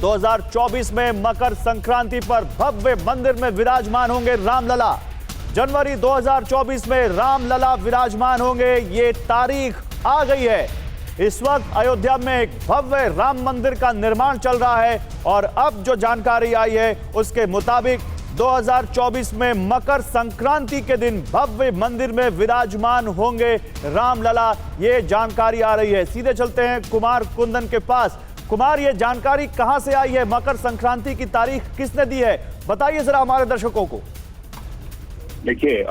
2024 में मकर संक्रांति पर भव्य मंदिर में विराजमान होंगे रामलला। जनवरी 2024 में रामलला विराजमान होंगे, ये तारीख आ गई है। इस वक्त अयोध्या में एक भव्य राम मंदिर का निर्माण चल रहा है और अब जो जानकारी आई है उसके मुताबिक 2024 में मकर संक्रांति के दिन भव्य मंदिर में विराजमान होंगे रामलला, ये जानकारी आ रही है। सीधे चलते हैं कुमार कुंदन के पास। कुमार, ये जानकारी कहां से आई है? मकर संक्रांति की तारीख किसने दी है, बताइए जरा हमारे दर्शकों को। देखिए,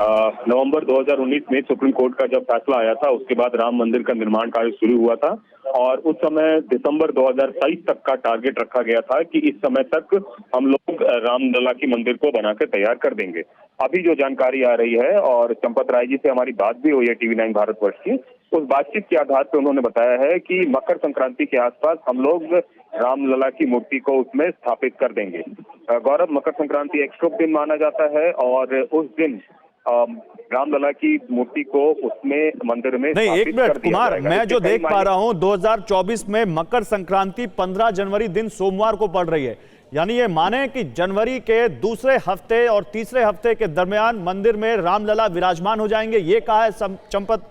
नवंबर 2019 में सुप्रीम कोर्ट का जब फैसला आया था उसके बाद राम मंदिर का निर्माण कार्य शुरू हुआ था और उस समय दिसंबर 2023 तक का टारगेट रखा गया था कि इस समय तक हम लोग रामलला की मंदिर को बनाकर तैयार कर देंगे। अभी जो जानकारी आ रही है और चंपत राय जी से हमारी बात भी हुई है टीवी 9 भारतवर्ष की, उस बातचीत के आधार पर उन्होंने बताया है कि मकर संक्रांति के आसपास हम लोग रामलला की मूर्ति को उसमें स्थापित कर देंगे। गौरव, मकर संक्रांति एक शुभ दिन माना जाता है और उस दिन रामलला की मूर्ति को उसमें मंदिर में नहीं, एक मिनट कुमार, मैं जो देख पा रहा हूं 2024 में मकर संक्रांति 15 जनवरी दिन सोमवार को पड़ रही है, यानी ये माने कि जनवरी के दूसरे हफ्ते और तीसरे हफ्ते के दरमियान मंदिर में रामलला विराजमान हो जाएंगे, ये कहा है चंपत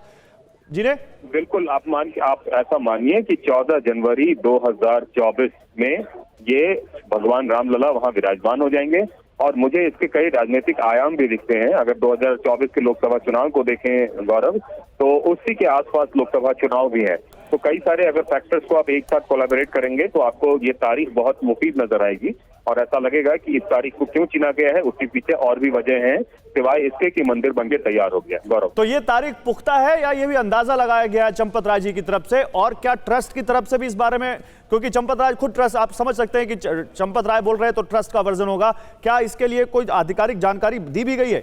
जी ने? बिल्कुल, आप ऐसा मानिए कि 14 जनवरी 2024 में ये भगवान रामलला वहां विराजमान हो जाएंगे और मुझे इसके कई राजनीतिक आयाम भी दिखते हैं। अगर 2024 के लोकसभा चुनाव को देखें गौरव, तो उसी के आसपास लोकसभा चुनाव भी है, तो कई सारे अगर फैक्टर्स को आप एक साथ कोलैबोरेट करेंगे तो आपको ये तारीख बहुत मुफीद नजर आएगी और ऐसा लगेगा कि इस तारीख को क्यों चुना गया है, उसके पीछे और भी वजह हैं सिवाय इसके कि मंदिर बनके तैयार हो गया। गौरव, तो ये तारीख पुख्ता है या ये भी अंदाजा लगाया गया है चंपत राय जी की तरफ से, और क्या ट्रस्ट की तरफ से भी इस बारे में, क्योंकि चंपत राय खुद ट्रस्ट, आप समझ सकते हैं कि चंपत राय बोल रहे हैं तो ट्रस्ट का वर्जन होगा, क्या इसके लिए कोई आधिकारिक जानकारी दी भी गई है?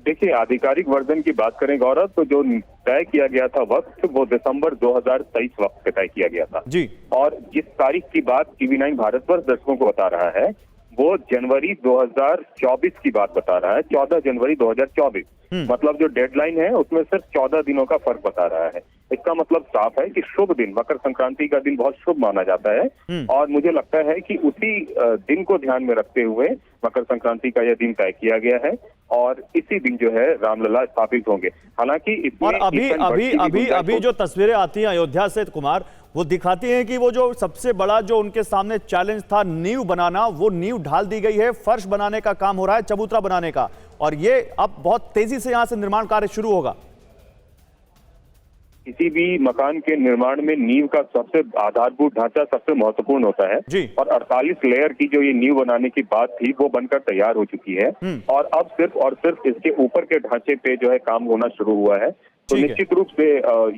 देखिए, आधिकारिक वर्जन की बात करें गौरव, तो जो तय किया गया था वक्त, वो दिसंबर 2023 वक्त पे तय किया गया था जी। और जिस तारीख की बात टीवी 9 भारतवर्ष दर्शकों को बता रहा है वो जनवरी 2024 की बात बता रहा है, 14 जनवरी 2024। मतलब जो डेडलाइन है उसमें सिर्फ 14 दिनों का फर्क बता रहा है। इसका मतलब साफ है कि शुभ दिन, मकर संक्रांति का दिन बहुत शुभ माना जाता है और मुझे लगता है कि उसी दिन को ध्यान में रखते हुए मकर संक्रांति का यह दिन तय किया गया है और इसी दिन जो है रामलला स्थापित होंगे। हालांकि और अभी जो तस्वीरें आती हैं अयोध्या से कुमार, वो दिखाती हैं कि वो जो सबसे बड़ा जो उनके सामने चैलेंज था नींव बनाना, वो नींव ढाल दी गई है, फर्श बनाने का काम हो रहा है, चबूतरा बनाने का, और ये अब बहुत तेजी से यहां से निर्माण कार्य शुरू होगा। किसी भी मकान के निर्माण में नींव का सबसे आधारभूत ढांचा सबसे महत्वपूर्ण होता है और 48 लेयर की जो ये नींव बनाने की बात थी वो बनकर तैयार हो चुकी है और अब सिर्फ इसके ऊपर के ढांचे पे जो है काम होना शुरू हुआ है। तो निश्चित रूप से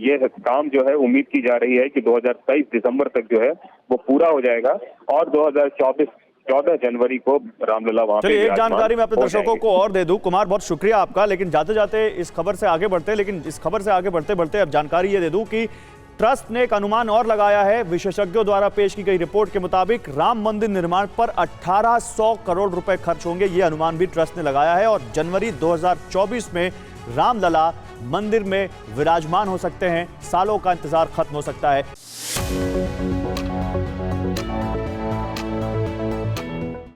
ये काम जो है उम्मीद की जा रही है कि 2023 दिसंबर तक जो है वो पूरा हो जाएगा और 2024 14 जनवरी को रामलला वहां पे। एक जानकारी मैं अपने दर्शकों को और दे दूं कुमार, बहुत शुक्रिया आपका, लेकिन जाते जाते इस खबर से आगे बढ़ते अब जानकारी ये दे दूं कि ट्रस्ट ने एक अनुमान और लगाया है। विशेषज्ञों द्वारा पेश की गई रिपोर्ट के मुताबिक राम मंदिर निर्माण पर 1800 करोड़ रुपए खर्च होंगे, ये अनुमान भी ट्रस्ट ने लगाया है और जनवरी 2024 में रामलला मंदिर में विराजमान हो सकते हैं। सालों का इंतजार खत्म हो सकता है।